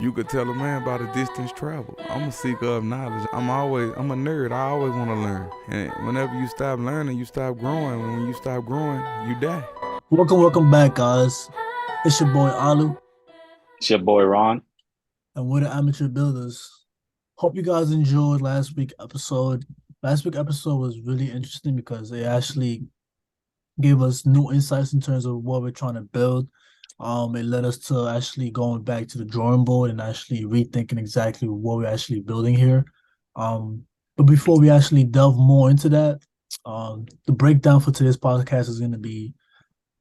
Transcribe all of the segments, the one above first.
You could tell a man about a distance travel. I'm a seeker of knowledge. I'm a nerd. I always want to learn. And whenever you stop learning, you stop growing. And when you stop growing, you die. Welcome back, guys. It's your boy Alou, It's your boy Ron. and we're the Amateur Builders. Hope you guys enjoyed last week's episode. Last week's episode was really interesting because it actually gave us new insights in terms of what we're trying to build. It led us to actually going back to the drawing board and actually rethinking exactly what we're actually building here. But before we actually delve more into that, the breakdown for today's podcast is going to be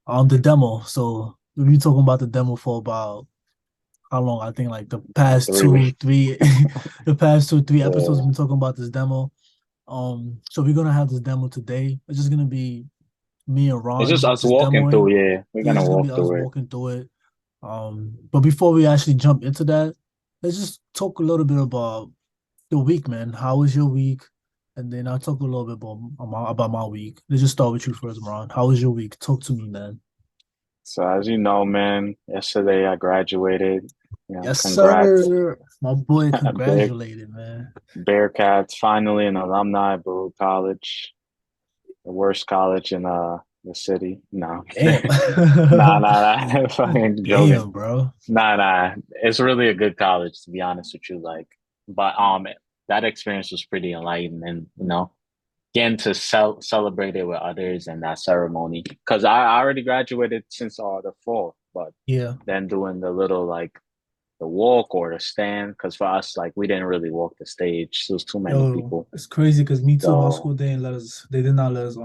the demo. So we've been talking about the demo for about how long? I think like the past 3 weeks. the past 2, 3 episodes Yeah. we've been talking about this demo. So we're gonna have this demo today. It's just gonna be me and It's Ron just us just walking demoing. through, yeah. We're Yeah, it's gonna just gonna be walk us through it. walking through it. But before we actually jump into that, let's just talk a little bit about the week, man. How was your week? And then I'll talk a little bit about my week. Let's just start with you first, Ron. How was your week? Talk to me, man. So as you know, man, yesterday I graduated. Yes, Congrats. sir. My boy, Big congratulated, man. Bearcats, finally an alumni of Baruch College, the worst college in the city. No. Damn. Nah. Fucking joking. Damn, bro. Nah. It's really a good college, to be honest with you. But that experience was pretty enlightening, getting to celebrate it with others and that ceremony. Because I already graduated since the fall, but Yeah. then doing the little like the walk or the stand. Because for us, like we didn't really walk the stage. There was too many Yo, people. it's crazy because me too, my So school they did not let us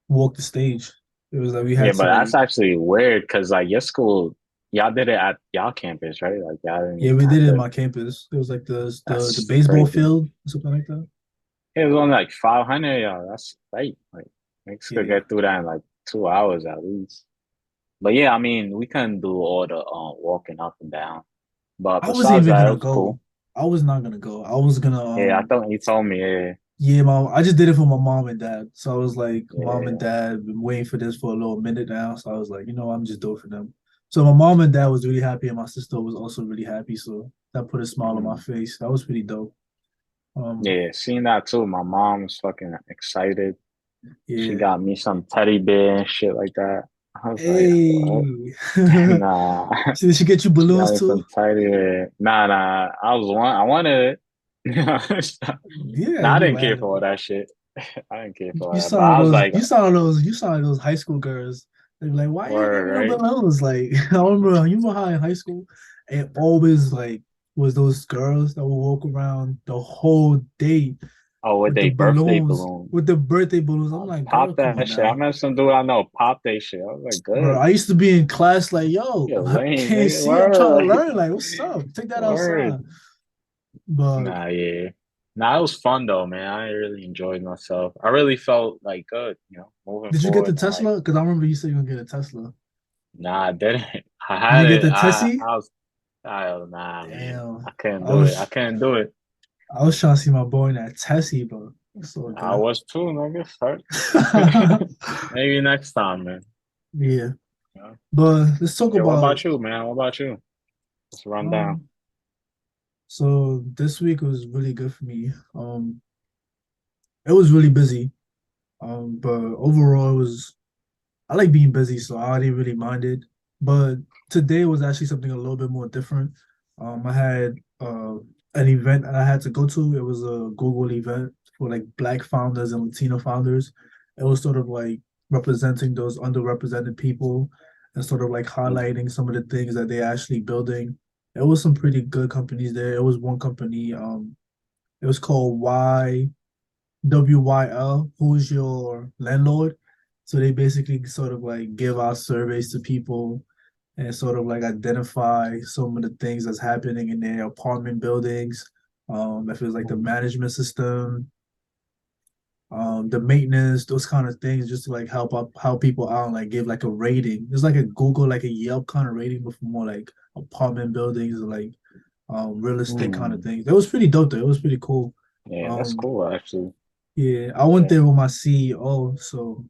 walk the stage. It was like we yeah, had to but that's like actually weird because like your school, y'all did it at y'all campus, right? Like y'all didn't yeah, even we have did it in to. my campus. It was like the That's baseball crazy. field or something like that. It was only like 500, y'all. That's right. Like niggas could Yeah. get through that in like 2 hours at least. But yeah, I mean, we couldn't do all the walking up and down. But I wasn't besides even that, it gonna was go. cool. I was not gonna go. I was gonna Yeah, I thought you told me. Yeah, yeah, mom. I just did it for my mom and dad. So I was like, mom and yeah. dad been waiting for this for a little minute now. So I was like, I'm just doing it for them. So my mom and dad was really happy, and my sister was also really happy. So that put a smile on my Hmm. face. That was pretty dope. Um, Yeah, seeing that too. My mom was fucking excited. She yeah. got me some teddy bear and shit like that. I was like, what? Hey. Nah. So did she get you She got balloons me too? some teddy bear. Nah. I wanted it. Yeah, Nah, I you didn't care lied. for all that shit. I didn't care for You all that. But saw I was those. like, You saw those high school girls. They're like, why you word, giving no right? balloons? Like, I remember you know how in high school, it always like was those girls that would walk around the whole day Oh, with with the they birthday balloons, balloon. with the birthday balloons. I'm like, girl, Pop come on that shit. I now. met some dude I know pop that shit. I was like, Bro, good. I used to be in class like, yo, You're I lame, can't nigga. see. I'm trying to Word. learn. Like, what's up? Take that Word. outside. But Nah, yeah. Nah, it was fun though, man. I really enjoyed myself. I really felt like good, moving did you get the forward and like, Tesla? Because I remember you said you were gonna get a Tesla. nah, I didn't. I Did had you get it. the Tessie? Nah, man. Damn. I couldn't I do it. I was couldn't do it. I was trying to see my boy in that Tessie, but it's all I good. was too, nigga. Fuck. Maybe next time, man. Yeah. Yeah. But let's talk Yeah, what about about you, man? What about you? Let's run down. um so this week was really good for me. It was really busy. But overall it was I like being busy, so I didn't really mind it. But today was actually something a little bit more different. I had an event that I had to go to. It was a Google event for like Black founders and Latino founders. It was sort of like representing those underrepresented people and sort of like Mhm. highlighting some of the things that they're actually building. It was some pretty good companies there. It was one company, it was called WYL, who's your landlord? So they basically sort of like give out surveys to people and sort of like identify some of the things that's happening in their apartment buildings. If it's like the Mhm. management system, the maintenance, those kind of things, just to like help people out and like give like a rating. It's like a Google, like a Yelp kind of rating, but for more like apartment buildings or like real estate kind of Mm. things. It was pretty dope though. It was pretty cool. Yeah, that's Um, cool actually. yeah, I went Yeah. there with my CEO, so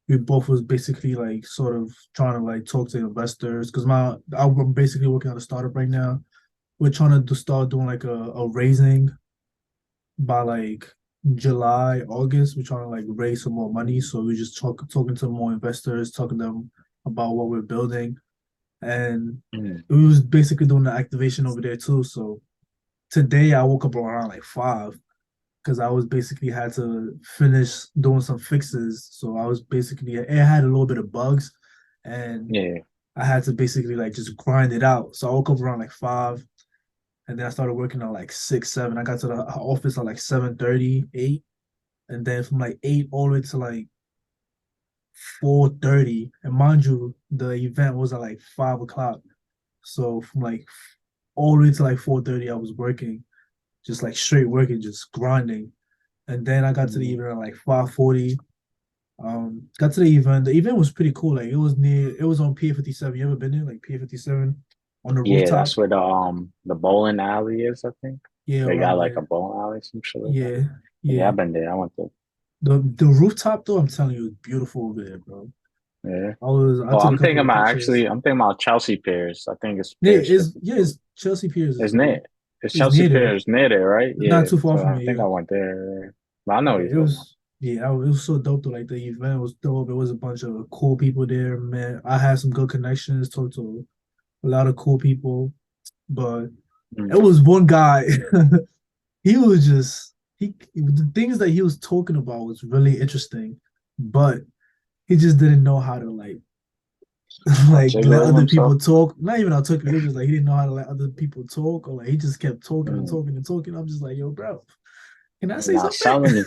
we both was basically like sort of trying to like talk to investors because I'm basically working on a startup right now. we're trying to start doing like a raising by like July, August. We're trying to like raise some more money. So we're just talking to more investors, talking to them about what we're building. And Mm. we was basically doing the activation over there too. So today I woke up around like 5 because I was basically had to finish doing some fixes. So I was basically it had a little bit of bugs and Yeah. I had to basically like just grind it out. So I woke up around like 5 and then I started working at like 6, 7. I got to the office at like 7:30, 8. And then from like 8 all the way to like 4:30. And mind you, the event was at like 5 o'clock. So from like all the way to like 4:30, I was working, just like straight working, just grinding. And then I got to the Mm. event at like 5:40. Got to the event. The event was pretty cool. Like it was on Pier 57. You ever been there? Like Pier 57 on the Yeah, rooftop? that's where the bowling alley is, I think. Yeah, They got around like a there. bowling alley, some shit like that. Yeah, Yeah, yeah. I've been there. I went there. The rooftop though, I'm telling you, it's beautiful over there, bro. Yeah. I Oh, took a couple of pictures. I'm thinking about Chelsea Piers. I think it's Yeah, Piers 52. it's Chelsea Piers It's is near. It's is Chelsea near there. Piers near there, right? It's not Yeah. too far So from I here. think I Yeah. went there. But I know what Yeah, you're talking about. it was so dope though. Like the event was dope. It was a bunch of cool people there, man. I had some good connections, talked to a lot of cool people, but it Mm. was one guy. He was just the things that he was talking about was really interesting, but he just didn't know how to like like let Articulate other himself. people talk. Not even articulate. It was just like he didn't know how to let other people talk, or like he just kept talking and Mm. talking and talking. I'm just like, yo, bro, can I You're say not something? selling me.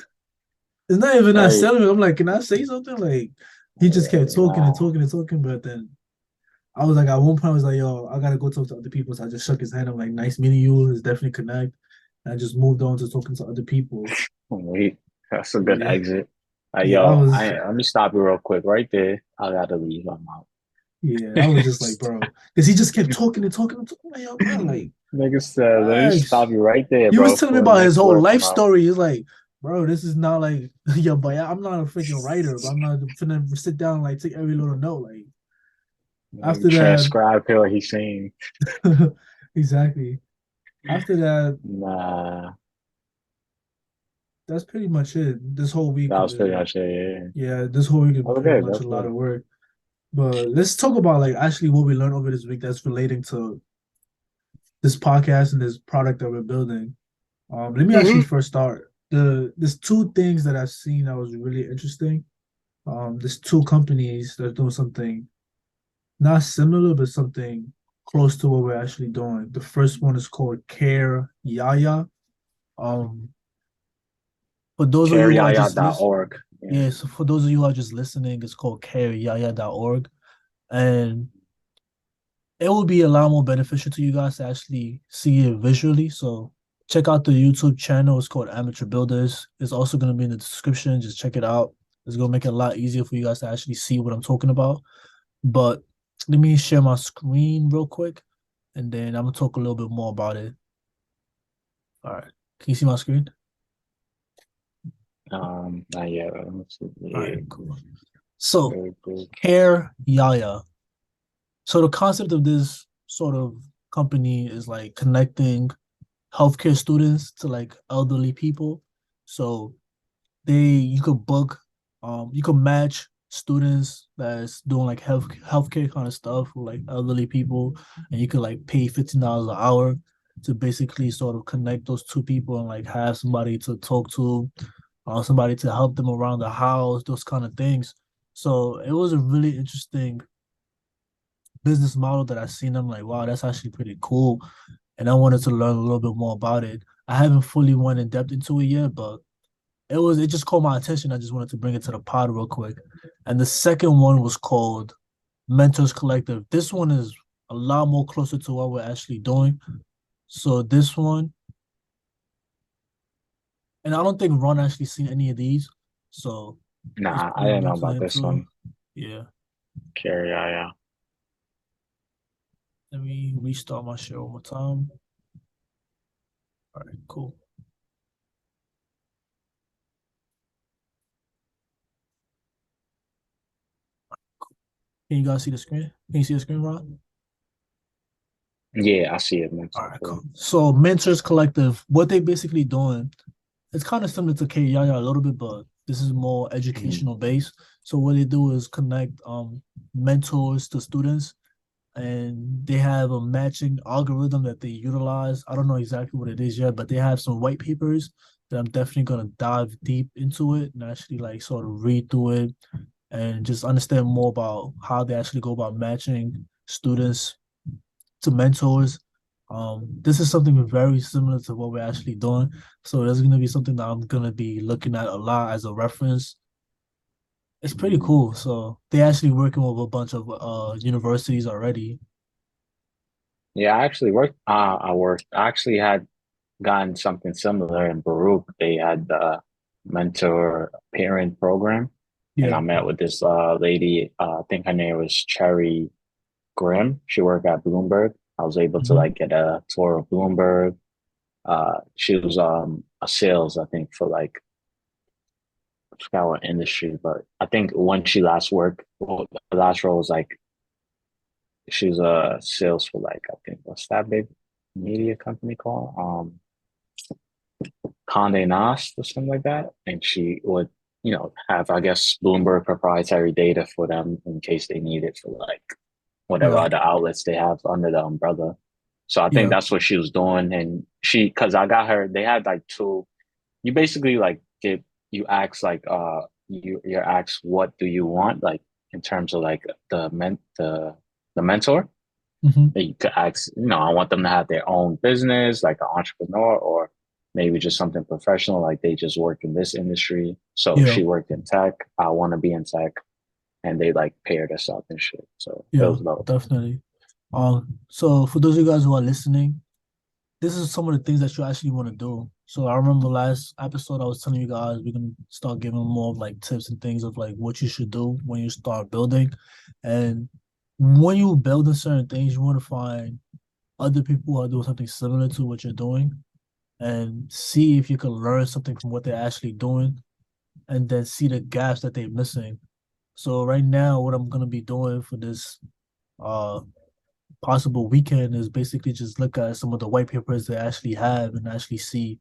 It's not even not Right. selling it. I'm like, can I say something? Like he just kept talking and Nah. talking and talking, but then I was like, at one point, I was like, yo, I gotta go talk to other people. So I just shook his hand. I'm like, nice meeting you. Let's definitely connect. And I just moved on to talking to other people. Wait. That's a good Yeah, exit. yeah, I Yo, was, let me stop you real quick right there. I gotta leave. I'm out. yeah, I was just like, bro, because he just kept talking and talking and talking. Like, yo, bro, like, Nigga said, let me relax. stop you right there, He was bro, telling me for the about his next whole work. I'm life out. story. He's like, bro, this is not like, yo, but I'm not a freaking writer. But I'm not finna sit down and like take every little note. Like Like, after that, transcribe here what he's saying. exactly. After that, Nah, that's pretty much it. This whole week that of was pretty it, much it. yeah, this whole week is Yeah. That was pretty good. much a That's lot good. of work. But let's talk about like actually what we learned over this week that's relating to this podcast and this product that we're building. Let me actually Mm-hmm. first start. There's two things that I've seen that was really interesting. There's two companies that are doing something not similar, but something close to what we're actually doing. The first one is called Careyaya. Um, for those of you who are just listening, Careyaya.org. Yeah. yeah, so for those of you who are just listening, it's called careyaya.org. And it will be a lot more beneficial to you guys to actually see it visually. So check out the YouTube channel. It's called Amateur Builders. It's also going to be in the description. Just check it out. It's going to make it a lot easier for you guys to actually see what I'm talking about. But let me share my screen real quick, and then I'm going to talk a little bit more about it. All right. Can you see my screen? Not yet. Let me see. All Yeah. right, cool. So, Very good. Care Yaya. So the concept of this sort of company is like connecting healthcare students to like elderly people. So you could book, you could match students that's doing like healthcare kind of stuff with like elderly people, and you could like pay $15 an hour to basically sort of connect those two people and like have somebody to talk to, somebody to help them around the house, those kind of things. So it was a really interesting business model that I seen. I'm like, wow, that's actually pretty cool, and I wanted to learn a little bit more about it. I haven't fully went in depth into it yet, but it just caught my attention. I just wanted to bring it to the pod real quick. And the second one was called Mentors Collective. This one is a lot more closer to what we're actually doing. So this one, and I don't think Ron actually seen any of these. So it's Nah, I pretty didn't new know to about him this too. one. Yeah. Careyaya. Let me restart my share one more time. All right, cool. Can you guys see the screen? Can you see the screen, Ron? Yeah, I see it All mental right, too. cool. So Mentors Collective, what they basically doing, it's kind of similar to Careyaya a little bit, but this is more Mhm. educational based. So what they do is connect mentors to students, and they have a matching algorithm that they utilize. I don't know exactly what it is yet, but they have some white papers that I'm definitely gonna dive deep into it and actually like sort of read through it and just understand more about how they actually go about matching students to mentors. This is something very similar to what we're actually doing. So there's gonna be something that I'm gonna be looking at a lot as a reference. It's pretty cool. So they actually working with a bunch of universities already. Yeah, I actually worked. I actually had gotten something similar in Baruch. They had the mentor parent program, and Yeah. I met with this lady. I think her name was Cherry Grimm. She worked at Bloomberg. I was able to Mm-hmm. like get a tour of Bloomberg. She was a sales, I think, for like I forgot what industry, but I think when she last worked, well, the last role was like she was a sales for like I think what's that big media company called? Condé Nast or something like that. And she would, have, I guess, Bloomberg proprietary data for them in case they need it for like whatever Yeah. other outlets they have under the umbrella. So I think Yeah. that's what she was doing. And because I got her, they had like you basically like you ask like, you're asked, what do you want? Like in terms of like the mentor. Mm-hmm. You could ask, I want them to have their own business, like an entrepreneur, or maybe just something professional, like they just work in this industry. So Yeah. she worked in tech. I want to be in tech, and they like paired us up and shit. So it Yeah. was dope. Definitely. So for those of you guys who are listening, this is some of the things that you actually want to do. So I remember last episode I was telling you guys we're gonna start giving more of like tips and things of like what you should do when you start building. And when you building certain things, you want to find other people who are doing something similar to what you're doing and see if you can learn something from what they're actually doing and then see the gaps that they're missing. So right now what I'm gonna be doing for this uh possible weekend is basically just look at some of the white papers they actually have and actually see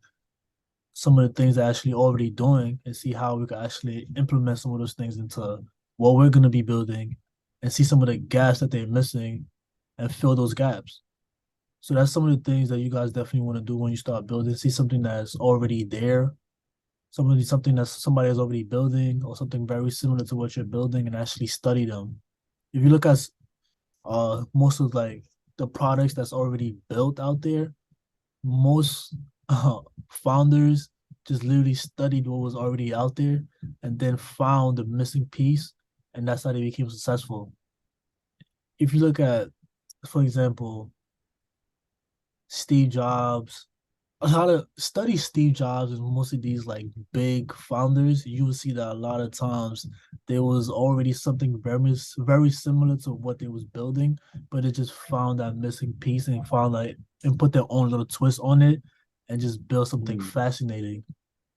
some of the things they're actually already doing and see how we can actually implement some of those things into what we're going to be building and see some of the gaps that they're missing and fill those gaps. So that's some of the things that you guys definitely want to do when you start building. See something that's already there, something that somebody is already building, or something very similar to what you're building, and actually study them. If you look at most of like the products that's already built out there, most founders just literally studied what was already out there and then found the missing piece, and that's how they became successful. If you look at, for example, Steve Jobs, how to study Steve Jobs and most of these like big founders, you will see that a lot of times there was already something very similar to what they was building, but it just found that missing piece and found like and put their own little twist on it and just build something Mm. fascinating.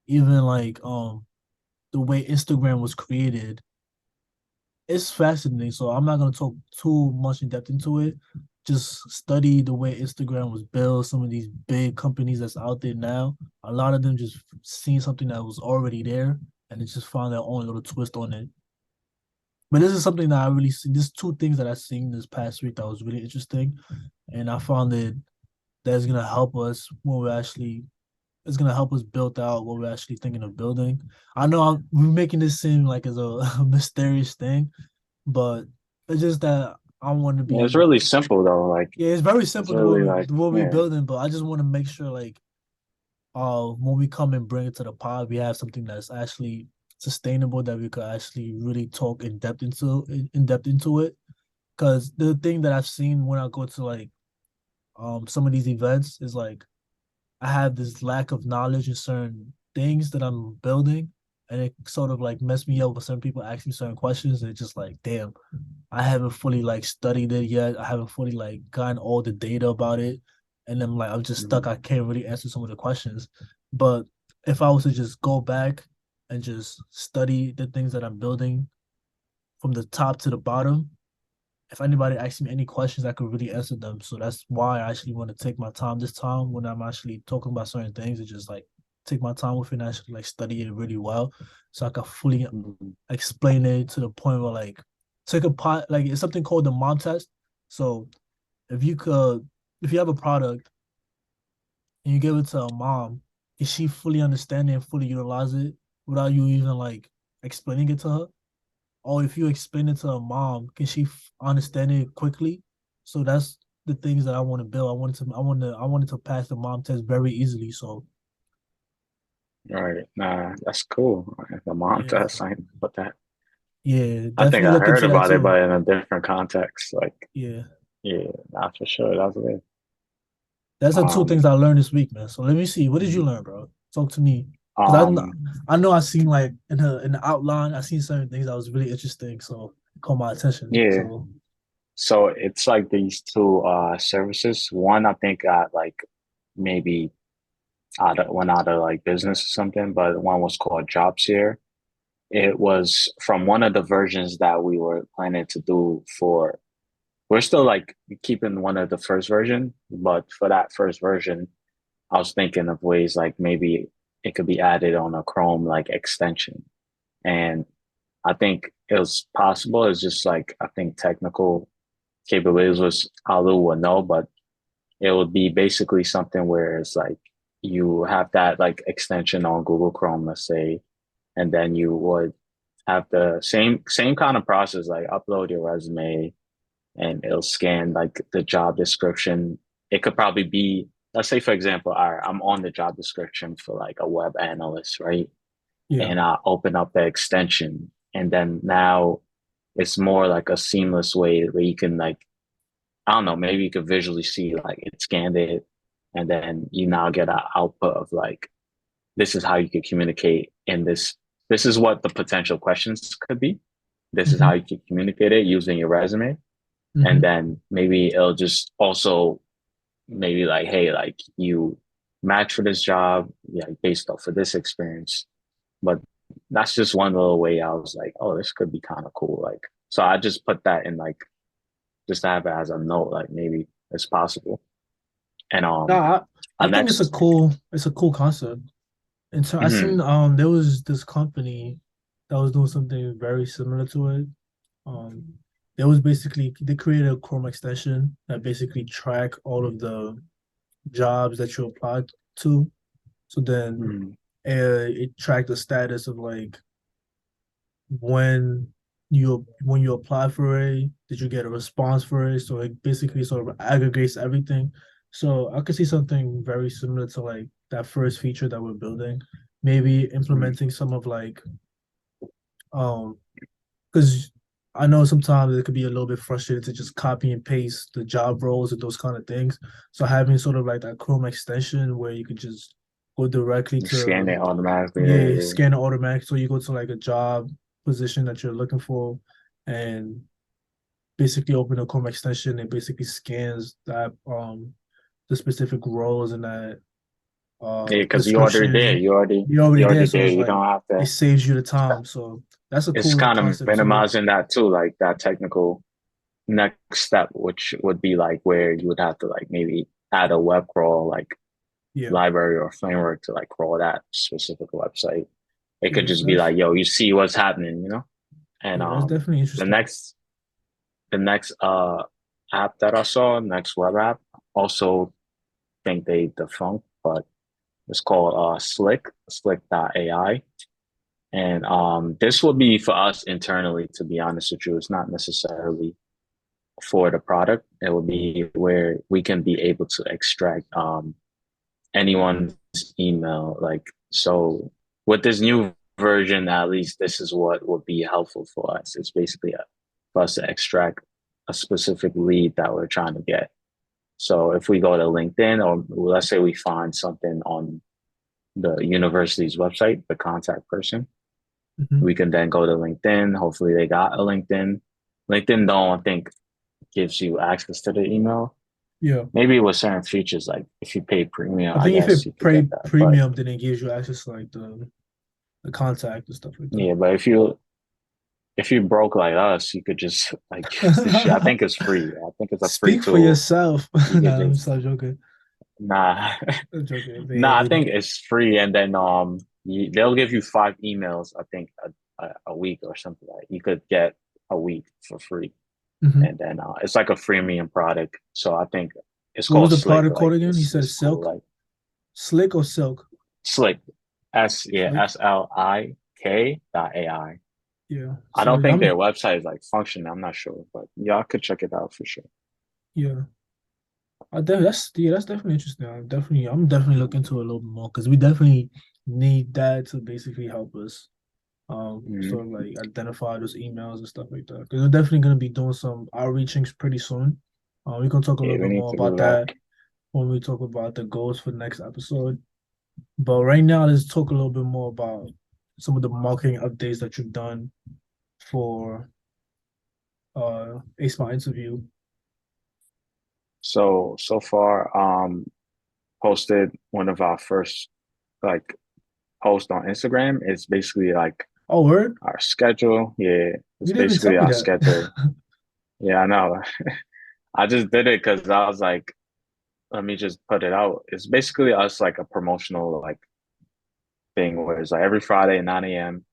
Even like the way Instagram was created, it's fascinating. So I'm not gonna talk too much in depth into it. Just study the way Instagram was built. Some of these big companies that's out there now, a lot of them just seen something that was already there and it just found their own little twist on it. But this is something that I really seen. There's two things that I seen this past week that was really interesting, and I found it that's gonna help us when we're actually it's gonna help us build out what we're actually thinking of building. I know we're making this seem like as a mysterious thing, but it's just that I want to Yeah, it's be. really simple though. Like Yeah, it's very it's simple to really like what we're yeah. building, but I just want to make sure like when we come and bring it to the pod, we have something that's actually sustainable that we could actually really talk in depth into it. Because the thing that I've seen when I go to like some of these events is like I have this lack of knowledge in certain things that I'm building, and it sort of like messed me up when certain people ask me certain questions. And it's just like, damn, I haven't fully like studied it yet. I haven't fully like gotten all the data about it, and then like I'm just stuck. Mhm. I can't really answer some of the questions. But if I was to just go back and just study the things that I'm building from the top to the bottom, if anybody asks me any questions, I could really answer them. So that's why I actually want to take my time this time when I'm actually talking about certain things, and just like take my time with it and actually like study it really well, so I can fully explain it to the point where like take a pot like it's something called the mom test. So if if you have a product and you give it to a mom, can she fully understand it and fully utilize it without you even like explaining it to her? Or if you explain it to a mom, can she understand it quickly? So that's the things that I want to build. I wanted to pass the mom test very easily. So Right. Nah, that's cool. The mom yeah, test, I ain't put that. yeah, I think definitely I look heard into that about it, too. but in a different context. Like, Yeah, yeah, not for sure. That's good. that's the two things Um, I learned this week, man. So let me see. What did you learn, bro? Talk to me, because um, I know I seen like in the outline, I seen certain things that was really interesting. So it caught my attention. yeah. So So it's like these two services. One I think got like maybe went out of like business or something, but one was called JobSeer. It was from one of the versions that we were planning to do for. We're still like keeping one of the first version, but for that first version, I was thinking of ways like maybe it could be added on a Chrome like extension. And I think it was possible. It's just like I think technical capabilities was Alou would know, but it would be basically something where it's like you have that like extension on Google Chrome, let's say, and then you would have the same kind of process, like upload your resume and it'll scan like the job description. It could probably be, let's say for example, all right, I'm on the job description for like a web analyst, right? yeah. And I open up the extension, and then now it's more like a seamless way where you can like, I don't know, maybe you could visually see like it scanned it, and then you now get an output of like, this is how you could communicate in this. This is what the potential questions could be. This is how Mm-hmm. you can communicate it using your resume. And Mm-hmm. then maybe it'll just also maybe like, hey, like you match for this job, yeah, based off of this experience. But that's just one little way I was like, oh, this could be kind of cool. Like, so I just put that in like, just to have it as a note, like maybe it's possible. And No, the I think next, it's a cool concept. And so I mhm, seen there was this company that was doing something very similar to it. Um, there was basically they created a Chrome extension that basically track all of the jobs that you applied to. So then mhm, it tracked the status of like when you apply for it, did you get a response for it? So it basically sort of aggregates everything. So I could see something very similar to like that first feature that we're building. Maybe mhm. implementing some of like um because I know sometimes it could be a little bit frustrating to just copy and paste the job roles and those kind of things. So having sort of like that Chrome extension where you could just go directly You scan to it automatically. yeah, Yeah, scan it automatic. So you go to like a job position that you're looking for and basically open a Chrome extension and basically scans that the specific roles and that yeah, because you already there. description. You're You already there, already so there. it's You like don't have it to. saves you the time. So that's a It's cool kind of concept too. minimizing that too, like that technical next step, which would be like where you would have to like maybe add a web crawl, like Yeah. library or framework to like crawl that specific website. It could Yeah, so just be that's like, yo, you see what's happening, you know? And yeah, that's definitely the interesting. next app that I saw, next web app, also think they defunct, but it's called Slick.ai. And this will be for us internally, to be honest with you. It's not necessarily for the product. It will be where we can be able to extract anyone's email. Like, so with this new version, at least this is what would be helpful for us. It's basically for us to extract a specific lead that we're trying to get. So if we go to LinkedIn, or let's say we find something on the university's website, the contact person, Hmm. we can then go to LinkedIn. Hopefully they got a LinkedIn. LinkedIn don't think gives you access to the email. Yeah. Maybe with certain features, like if you pay premium, I I think if guess it you could get that. But premium, then it gives you access to like the contact and stuff like that. yeah, but if you if you broke like us, you could just like use this shit. I think it's free. I think it's a free Speak for tool. yourself. You could Nah, I'm just so joking. nah. I'm joking. But yeah, Nah, I think it's free, and then they'll give you 5 emails. I think a week or something like. You could get a week for free, mhm. and then it's like a freemium product. So I think it's What was called the Slick. product code Like again? You said it's cool. silk, Like slick or silk? Slick, Slick. SLIK.ai. Yeah. I So don't yeah, think their website is like functioning. I'm not sure, but y'all could check it out for sure. yeah. That's definitely interesting. I'm definitely looking into it a little bit more because we definitely need that to basically help us Mhm. sort of like identify those emails and stuff like that. Because we're definitely gonna be doing some outreachings pretty soon. We're gonna talk a Yeah, little we bit need more to do about that. that when we talk about the goals for the next episode. But right now, let's talk a little bit more about some of the marketing updates that you've done for Ace My Interview. So far, posted one of our first like posts on Instagram. It's basically like Oh, word? our schedule. Yeah, You it's didn't even tell basically me our that. schedule. Yeah, I know. I just did it because I was like, let me just put it out. It's basically us like a promotional like thing where it's like every Friday at 9 a.m.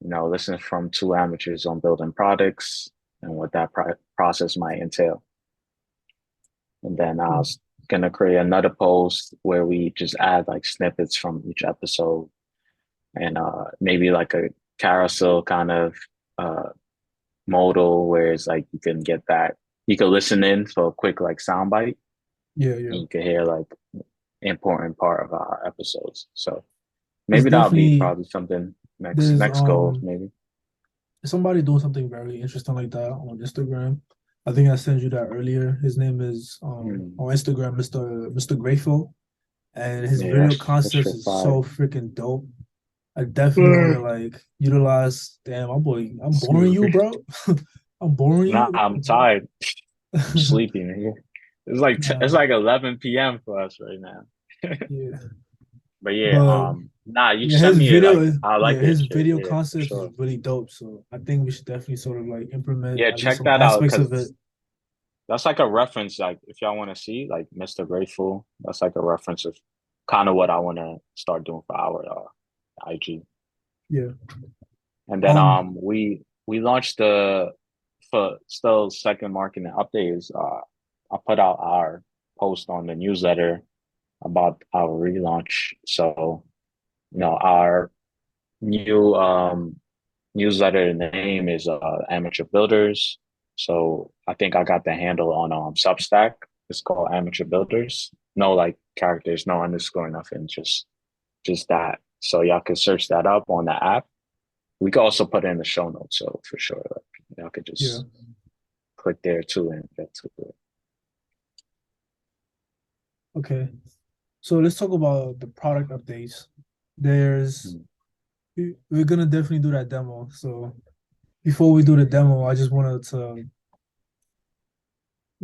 Listen from two amateurs on building products and what that process might entail. And then I was gonna create another post where we just add like snippets from each episode and maybe like a carousel kind of uh modal where it's like you can get that you can listen in for a quick like soundbite Yeah, and yeah. you can hear like important part of our episodes. So It's maybe that'll be definitely probably something there's next goal maybe. somebody doing something very interesting like that on Instagram. I think I sent you that earlier. His name is Hmm. on Instagram, Mr. Grateful, and his Yeah, video that concepts shit is fire. so freaking dope. I definitely want to like utilize. Damn, I'm boring Excuse you, me. bro. I'm boring Nah, you. I'm tired. I'm sleepy, nigga. It's Nah, like 11 p.m. for us right now. yeah, But yeah, but nah, you yeah, sent his me video like is I yeah, like it his shit, video yeah, for concepts is sure. really dope. So I think we should definitely sort of like implement Yeah, at least check some that out aspects of it. because that's like a reference. Like if y'all want to see like Mr. Grateful, that's like a reference of kind of what I want to start doing for our IG. Yeah. And then Um. we launched the for still second marketing update is I put out our post on the newsletter about our relaunch. So our new newsletter name is Amateur Builders. So I think I got the handle on Substack. It's called Amateur Builders. No like characters, no underscore, nothing. Just that. So y'all can search that up on the app. We could also put it in the show notes. So for sure, like, y'all could Yeah. just click there too and get to it. Okay. So let's talk about the product updates. There's Mm. we're gonna definitely do that demo. So before we do the demo, I just wanted to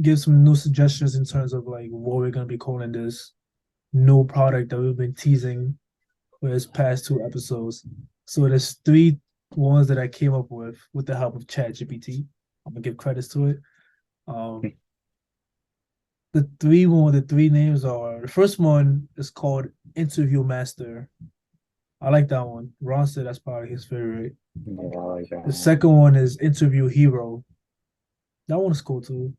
give some new suggestions in terms of like what we're gonna be calling this new product that we've been teasing for his past two episodes. So there's three ones that I came up with the help of ChatGPT. I'm gonna give credits to it. Um, the three names are the first one is called InterviewMaster. I like that one. Ron said that's probably his favorite. Yeah, I like that The one. second one is InterviewHero. That one is cool too.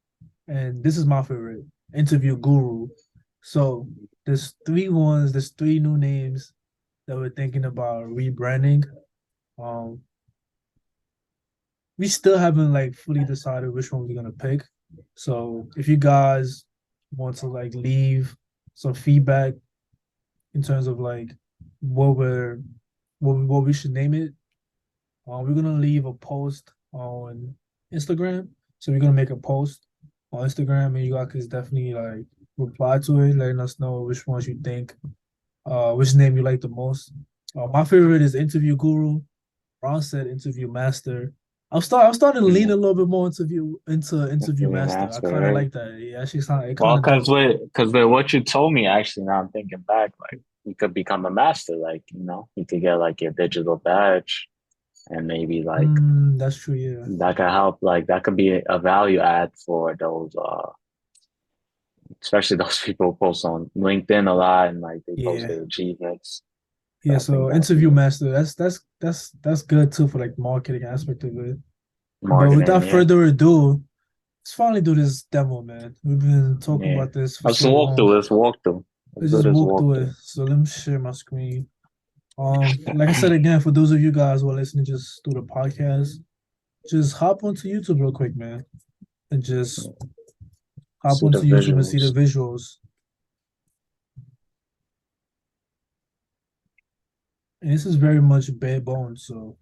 And this is my favorite, InterviewGuru. So there's three new names that we're thinking about rebranding. Um, we still haven't like fully decided which one we're gonna pick. So if you guys want to like leave some feedback in terms of like what we're what we should name it, we're gonna leave a post on Instagram. So we're gonna make a post on Instagram, and you guys can definitely like reply to it, letting us know which ones you think, which name you like the most. My favorite is Interview Guru. Ron said Interview Master. I'm starting to lean Yeah, a little bit more into Interview Interview Master. I Master, kind of right? like that. It actually sound it kind Well, of dope. cause with what you told me, actually, now I'm thinking back, like you could become a master, like you could get like your digital badge and maybe like That's true. Yeah. that could help. Like that could be a value add for those, especially those people who post on LinkedIn a lot and like they post Yeah. their achievements. So Yeah. I think So that would be InterviewMaster, that's good too for like marketing aspect of it. But marketing. without Yeah, further ado, let's finally do this demo, man. We've been talking yeah. about this for Let's so walk long. through. Let's walk through. Let's Let's do just this walk walk through it. through. So let me share my screen. Like I said again, for those of you guys who are listening just through the podcast, just hop onto YouTube real quick, man, and just hop See the onto YouTube and see the visuals. visuals. And this is very much bare bones, so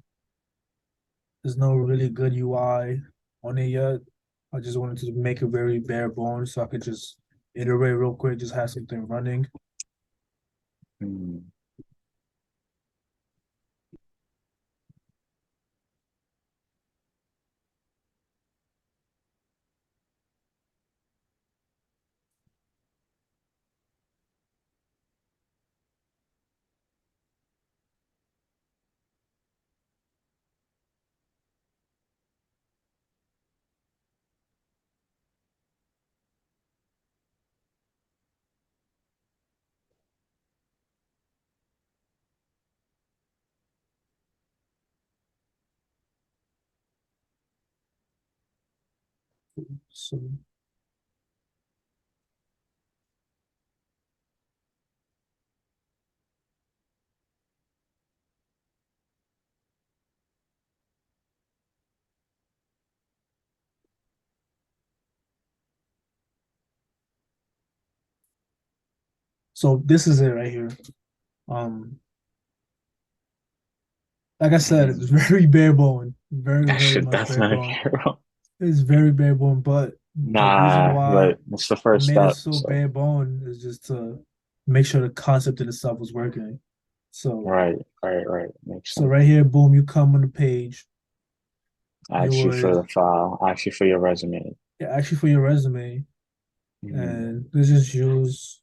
there's no really good UI on it yet. I just wanted to make it very bare bones so I could just iterate real quick, just have something running. Hmm. So so this is it right here. Um, like I said, it's Hmm. very bare bone, very, very much That's bare not a bone. hero. It's very bare bone, but the reason Nah, why but it's the I first made it step. so So bare bone is just to make sure the concept in itself was working. So, right, right, right. Makes so sense. right here, boom, you come on the page. You Actually, for would the file, actually for your resume. yeah, actually for your resume, Hmm. and let's just use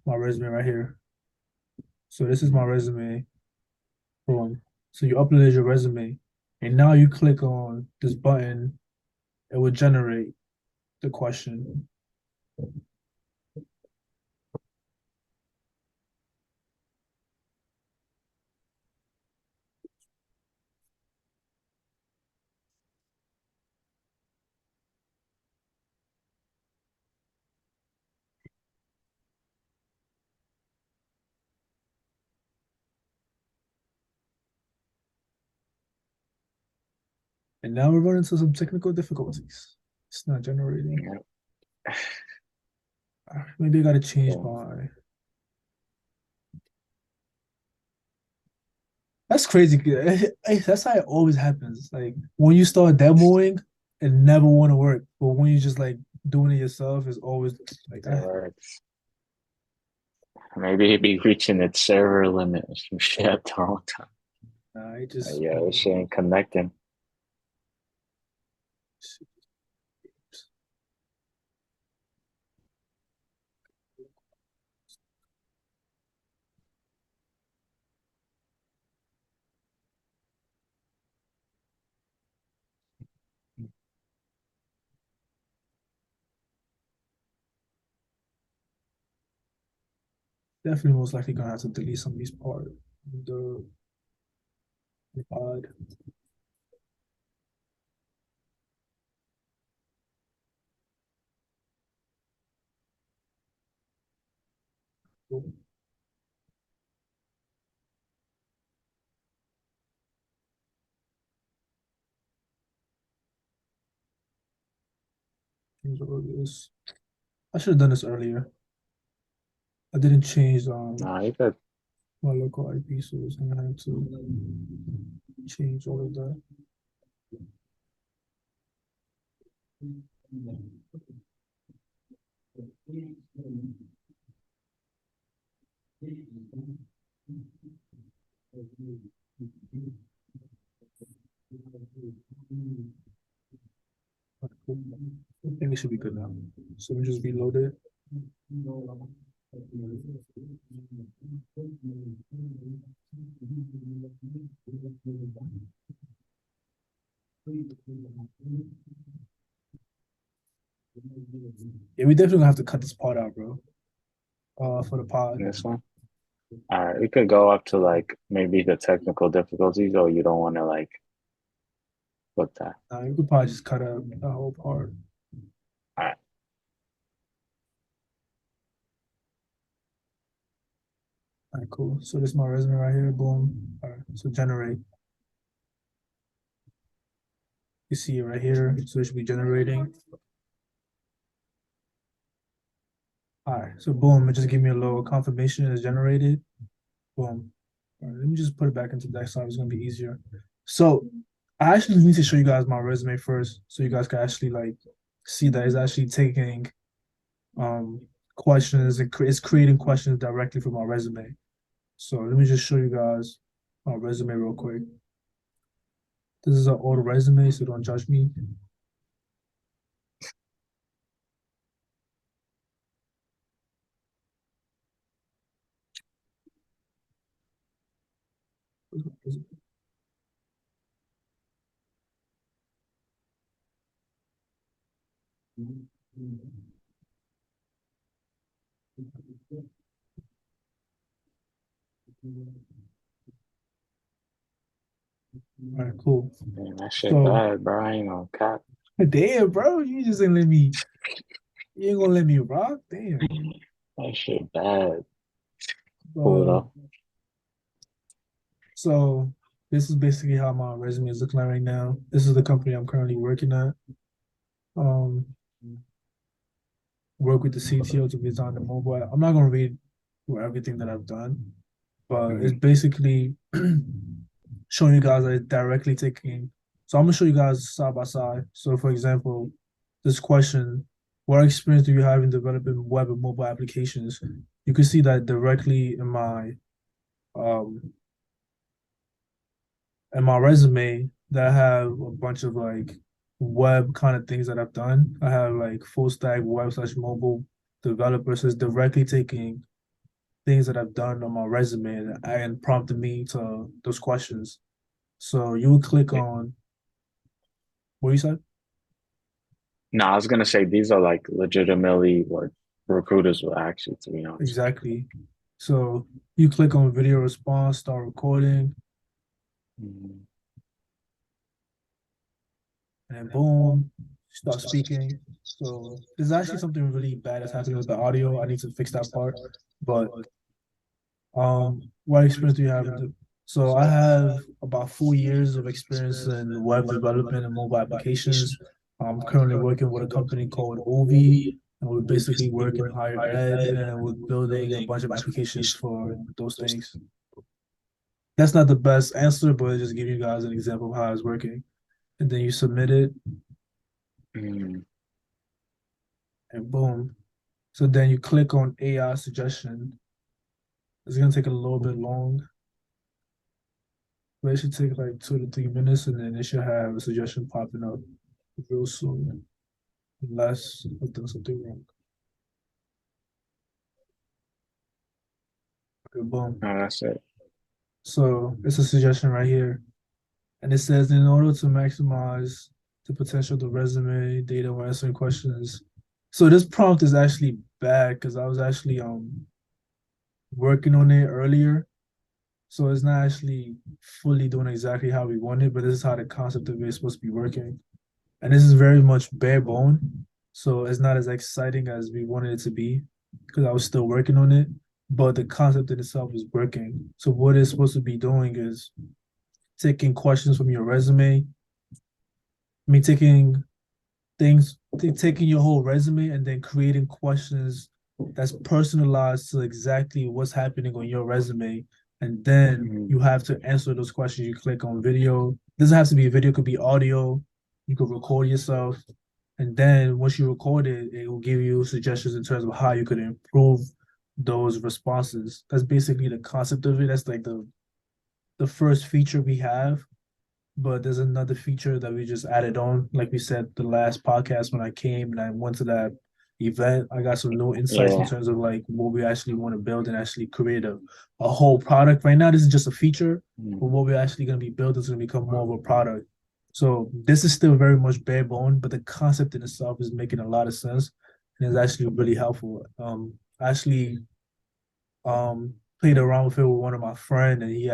my resume right here. So this is my resume. Boom. So you uploaded your resume, and now you click on this button. It would generate the question. And now we're running into some technical difficulties. It's not generating. Yeah. Maybe I gotta change So, my. That's crazy. That's how it always happens. Like when you start demoing, it never want to work. But when you just like doing it yourself, it's always like it works. Maybe he'd be reaching its server limit or some shit at the wrong time. it just Yeah, it shit ain't connecting. definitely most likely gonna have to delete some of these parts. The pod. This. I should have done this earlier. I didn't change Nah, you could. my local IP, so it's gonna have to change all of that. I think it should be good now. So we just reload it. Yeah, we definitely gonna have to cut this part out, bro. For the pod. This one. All right, we could go up to like maybe the technical difficulties, or you don't want to like put that. You could probably just cut out the whole part. All right. All right, cool. So this is my resume right here. Boom. All right. So generate. You see it right here. So it should be generating. All right. So boom, it just gave me a little confirmation it's generated. Boom. All right, let me just put it back into desktop. It's gonna be easier. So I actually need to show you guys my resume first, so you guys can actually like see that it's actually taking questions and it's creating questions directly from my resume. So let me just show you guys my resume real quick. This is an old resume, so don't judge me. All right, cool. Man, that shit So bad, bro. I ain't gonna cap. damn, bro, you just ain't let me. You ain't gonna let me rock. Damn. That shit bad. Pull it up. So this is basically how my resume is looking like right now. This is the company I'm currently working at. Work with the CTO to design the mobile app. I'm not gonna read through everything that I've done, but it's basically showing you guys that it's directly taking. So I'm gonna show you guys side by side. So for example, this question, what experience do you have in developing web and mobile applications? You can see that directly um in my resume that I have a bunch of like web kind of things that I've done. I have like full stack web/mobile developer, so it's directly taking things that I've done on my resume and prompted me to those questions. So you would click on what you said? No, I was gonna say these are like legitimately what recruiters will ask you, to be honest. Exactly. So you click on video response, start recording, Mhm. and then boom, start speaking. So there's actually something really bad that's happening with the audio. I need to fix that part. But what experience do you have? So I have about 4 years of experience in web development and mobile applications. I'm currently working with a company called Ovi, and we're basically working higher ed, and we're building a bunch of applications for those things. That's not the best answer, but it just give you guys an example of how it's working. And then you submit it, Mm. and boom. So then you click on AI suggestion. It's gonna take a little bit long, but it should take like 2 to 3 minutes, and then it should have a suggestion popping up real soon, unless I've done something wrong. Okay, boom. Oh, that's it. So it's a suggestion right here. And it says, in order to maximize the potential of the resume data when answering questions. So this prompt is actually bad because I was actually working on it earlier. So it's not actually fully doing exactly how we want it, but this is how the concept of it is supposed to be working. And this is very much bare bone. So it's not as exciting as we wanted it to be because I was still working on it. But the concept in itself is working. So what it's supposed to be doing is taking questions from your resume. I mean, taking your whole resume and then creating questions that's personalized to exactly what's happening on your resume. And then Mhm. you have to answer those questions. You click on video. It doesn't have to be a video, it could be audio. You could record yourself. And then once you record it, it will give you suggestions in terms of how you could improve those responses. That's basically the concept of it. That's like the first feature we have, but there's another feature that we just added on. Like we said, the last podcast when I came and I went to that event, I got some new insights in Yeah. terms of like what we actually want to build and actually create a whole product. Right now, this is just a feature, but what we're actually going to be building is going to become more of a product. So this is still very much bare bone, but the concept in itself is making a lot of sense. and it's actually really helpful. I actually played around with it with one of my friends, and he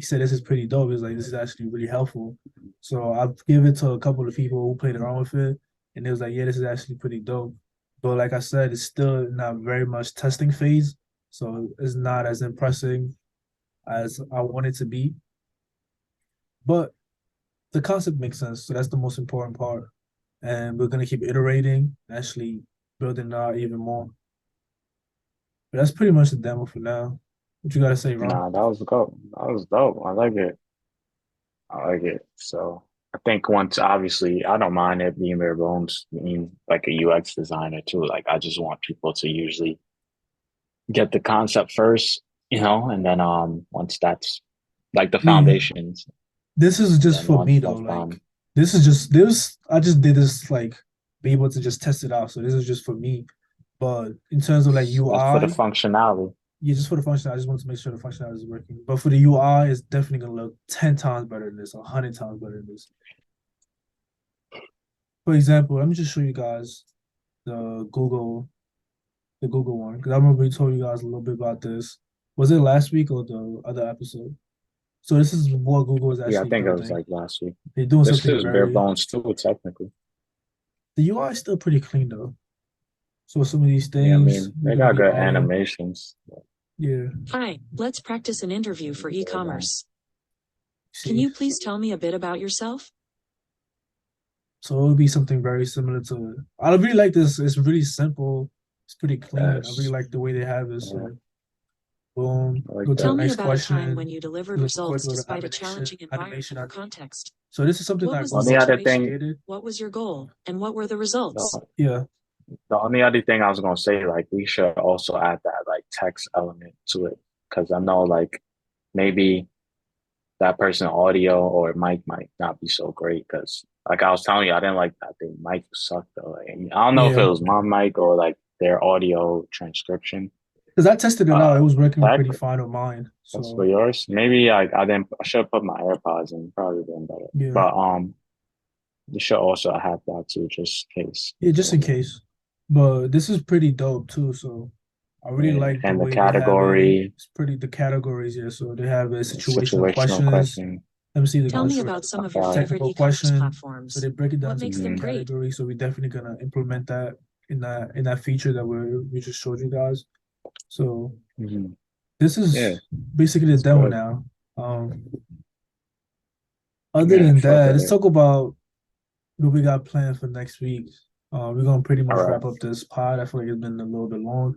said this is pretty dope. He's like, this is actually really helpful. So I've given it to a couple of people who played around with it, and it was like, yeah, this is actually pretty dope. But like I said, it's still not very much testing phase, so it's not as impressive as I want it to be. But the concept makes sense, so that's the most important part. And we're gonna keep iterating, actually building out even more. But that's pretty much the demo for now. What you gotta say, Ron? Nah, that was dope. That was dope. I like it. I like it. So I think once, obviously, I don't mind it being bare bones, being like a UX designer too. Like I just want people to usually get the concept first, and then once that's like the Yeah, foundations, this is and just then for me once though. that's Like done, this is just this. I just did this like be able to just test it out. So this is just for me. But in terms of like that's for the UI, functionality. yeah, just for the function, I just want to make sure the functionality is working. But for the UI, it's definitely gonna look 10 times better than this, 100 times better than this. For example, let me just show you guys the Google, the Google one, because I remember we told you guys a little bit about this. Was it last week or the other episode? So this is what Google is Yeah, I actually think it was building. like last week. They're doing This something is bare very. bones too, technically. The UI is still pretty clean though. So some of these Yeah, I things mean, we're they gonna got be good adding. animations. Yeah, Hi, let's practice an interview for e-commerce. Can see. you please tell me a bit about yourself? So it would be something very similar to. I really like this. It's really simple. It's pretty clean. I really Yes. like the way they have it. Yeah, So boom, I like go to the Tell that. me next about a time when question. you delivered Do a quick results little despite a challenging animation environment or on it. context. So this is something What that was the Only Google other situation? thing, created. What was your goal? And what were the results? the, Yeah, the only other thing I was gonna say, like, we should also add that like text element to it, because I know like maybe that person audio or mic might not be so great. Because like I was telling you, I didn't like that thing. Mic sucked though. Like, I don't know if it yeah. was my mic or like their audio transcription. Because I tested it out. It Uh, was working tech, pretty fine on mine. that's for So yours. Maybe I didn't. I should have put my AirPods in. Probably been better. yeah, But you should also have that too, just in case. yeah. You Just know in what I mean? case. But this is pretty dope too. So I really Yeah, like the and the way they have it. category, It's pretty the categories here. So they have a situational situational questions. question. Let me see if they're Tell gonna me show about it. some of your Okay. favorite Technical e-commerce question. So platforms. they break it down What to makes them different Mhm. great? categories. So we're definitely gonna implement that in that feature that we just showed you guys. So Mhm. this Yeah, is basically the it's demo good. now. Other Yeah, than fuck that, with let's it. talk about what we got planned for next week. We're gonna pretty All much right. wrap up this pod. I feel like it's been a little bit long.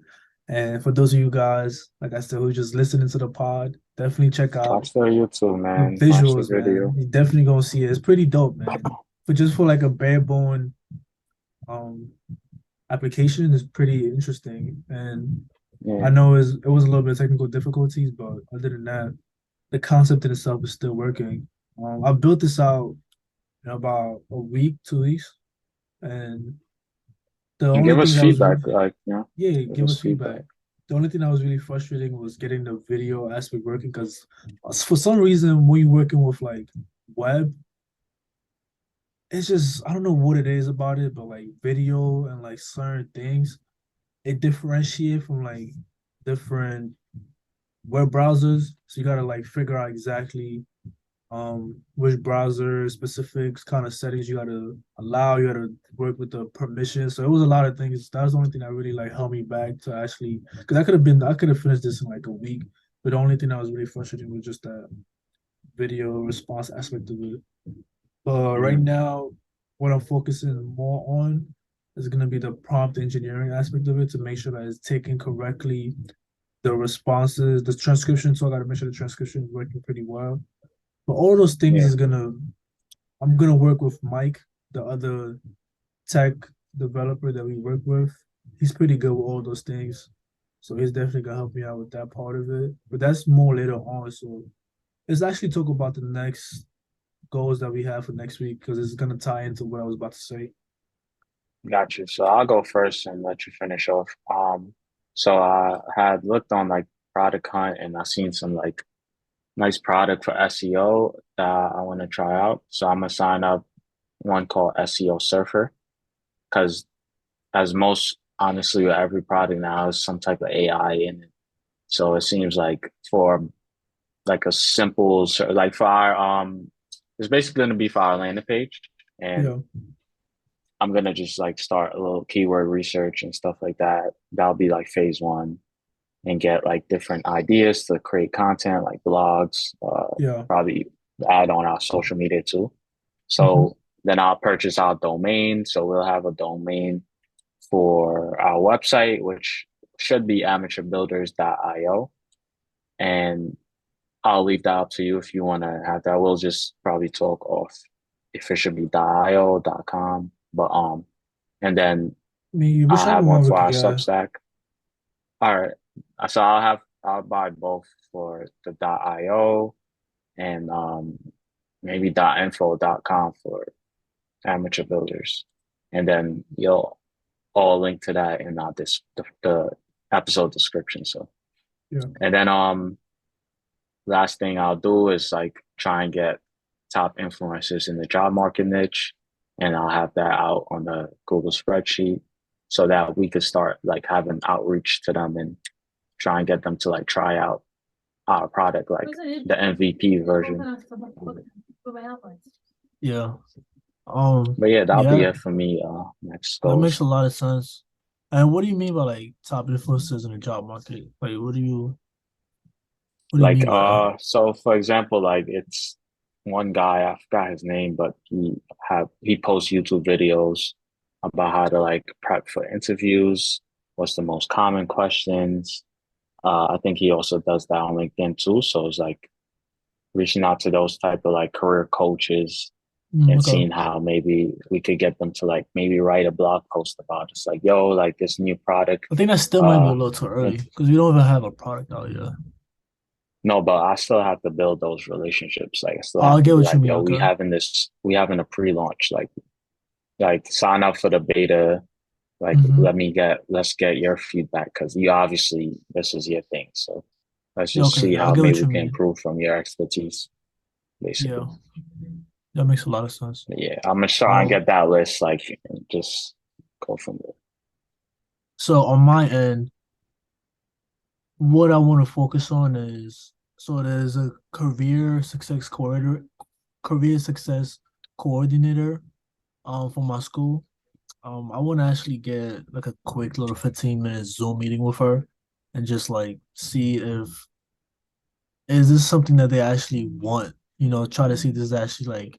And for those of you guys, like I said, who just listening to the pod, definitely check out Watch the YouTube, the man. Watch the visuals, man. video. You definitely gonna see it. It's pretty dope, man. But just for like a bare bone um application is pretty interesting. And I Yeah. know it was a little bit of technical difficulties, but other than that, the concept in itself is still working. I built this out in about a week, 2 weeks, and the And only give us thing that was feedback. Like, yeah, give give us us feedback. feedback. The only thing that was really frustrating was getting the video aspect working because for some reason when you're working with like web, it's just I don't know what it is about it, but like video and like certain things, it differentiate from like different web browsers. So you gotta like figure out exactly which browser specifics kind of settings you gotta allow, you gotta work with the permission. So it was a lot of things. That was the only thing that really like held me back to actually because I could have finished this in like a week, but the only thing that was really frustrating was just that video response aspect of it. But right Mhm. now, what I'm focusing more on is gonna be the prompt engineering aspect of it to make sure that it's taking correctly the responses, the transcription. So I gotta make sure the transcription is working pretty well. But all those things Yeah. is gonna I'm gonna work with Mike, the other tech developer that we work with. He's pretty good with all those things. So he's definitely gonna help me out with that part of it. But that's more later on. So let's actually talk about the next goals that we have for next week because it's gonna tie into what I was about to say. Got you. So I'll go first and let you finish off. So I had looked on like Product Hunt and I seen some like nice product for SEO that I want to try out. So I'm gonna sign up one called SEOSurfer because as most honestly with every product now is some type of AI in it. So it seems like for like a simple like for our it's basically going to be for our landing page, and Yeah. I'm going to just like start a little keyword research and stuff like that. That'll be like phase one, and get like different ideas to create content like blogs, Yeah. probably add on our social media too. So then I'll purchase our domain. So we'll have a domain for our website, which should be amateurbuilders.io. And I'll leave that up to you if you want to have that. We'll just probably talk off if it should be .io, .com, but and then I mean, I'll whichever have one one we for could our get. Substack. All right, so I'll buy both for the .io and maybe .info.com for amateur builders, and then you'll all link to that in the episode description. So Yeah. and then last thing I'll do is like try and get top influencers in the job market niche, and I'll have that out on the Google spreadsheet so that we could start like having outreach to them and try and get them to like try out our product, like the MVP version. Yeah. But yeah, that'll be it for me. Next That goes. makes a lot of sense. And what do you mean by like top influencers in the job market? Like, what do you Like mean by that? so for example, like it's one guy, I forgot his name, but he posts YouTube videos about how to like prep for interviews, what's the most common questions. I think he also does that on LinkedIn too. So it's like reaching out to those type of like career coaches and Okay. seeing how maybe we could get them to like maybe write a blog post about it. It's like, yo, like this new product. I think that still might be a little too early because we don't even have a product out yet. No, but I still have to build those relationships. Like I still I have to get be what like, you mean. yo, Okay. we having a pre-launch. Like sign up for the beta. Like let's get your feedback because you obviously this is your thing. So let's Yeah, just okay, see I how get what maybe you we can mean. improve from your expertise, basically. Yeah, that makes a lot of sense. But yeah, I'm gonna try and get that list, like and just go from there. So on my end, what I want to focus on is there's a career success coordinator for my school. I want to actually get like a quick little 15-minute Zoom meeting with her and just like see if is this something that they actually want, try to see if this is actually like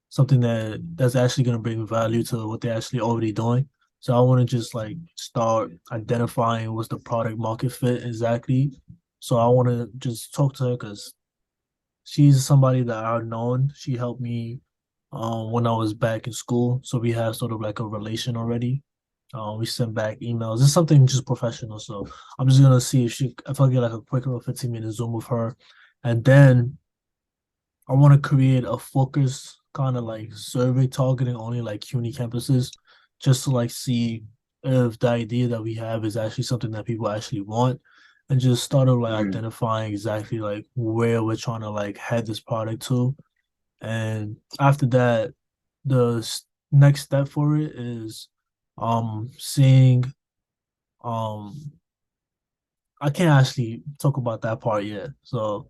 something that's actually going to bring value to what they're actually already doing. So I want to just like start identifying what's the product market fit exactly. So I want to just talk to her because she's somebody that I've known. She helped me when I was back in school. So we have sort of like a relation already. We send back emails. It's something just professional. So I'm just gonna see if I get like a quick little 15-minute Zoom with her. And then I want to create a focus kind of like survey targeting only like CUNY campuses, just to like see if the idea that we have is actually something that people actually want, and just start like identifying exactly like where we're trying to like head this product to. And after that, the next step for it is seeing I can't actually talk about that part yet. So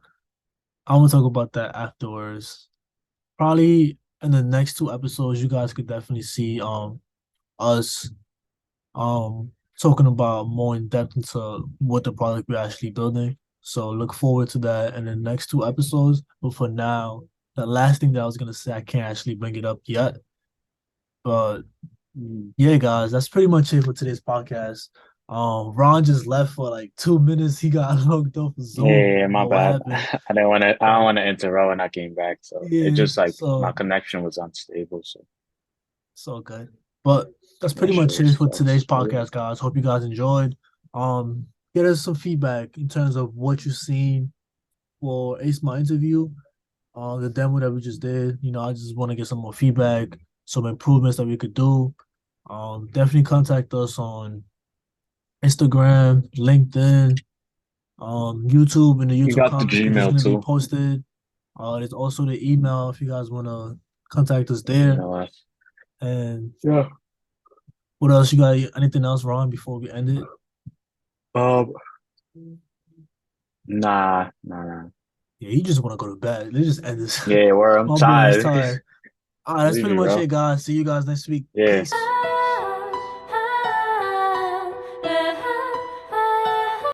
I'm gonna talk about that afterwards. Probably in the next two episodes, you guys could definitely see us talking about more in depth into what the product we're actually building. So look forward to that in the next two episodes. But for now, the last thing that I was gonna say, I can't actually bring it up yet. But yeah, guys, that's pretty much it for today's podcast. Ron just left for like 2 minutes. He got locked up for Zoom. Yeah, my bad. I don't want to interrupt when I came back. So it Yeah, just like my connection was unstable. So it's all good. But that's pretty much it for today's podcast, Yeah. guys. Hope you guys enjoyed. Get us some feedback in terms of what you've seen for Ace My Interview, the demo that we just did. I just want to get some more feedback, some improvements that we could do. Definitely contact us on Instagram, LinkedIn, YouTube, in the You YouTube got the comments because it's Gmail going to be too. posted. There's also the email if you guys want to contact us there. And Yeah. What else you got? Anything else wrong before we end it? Nah. Yeah, you just want to go to bed. Let's just end this. Yeah, where I'm My boy is tired. tired. All right, that's Leave pretty me, much bro. it, guys. See you guys next week. Yeah. Peace.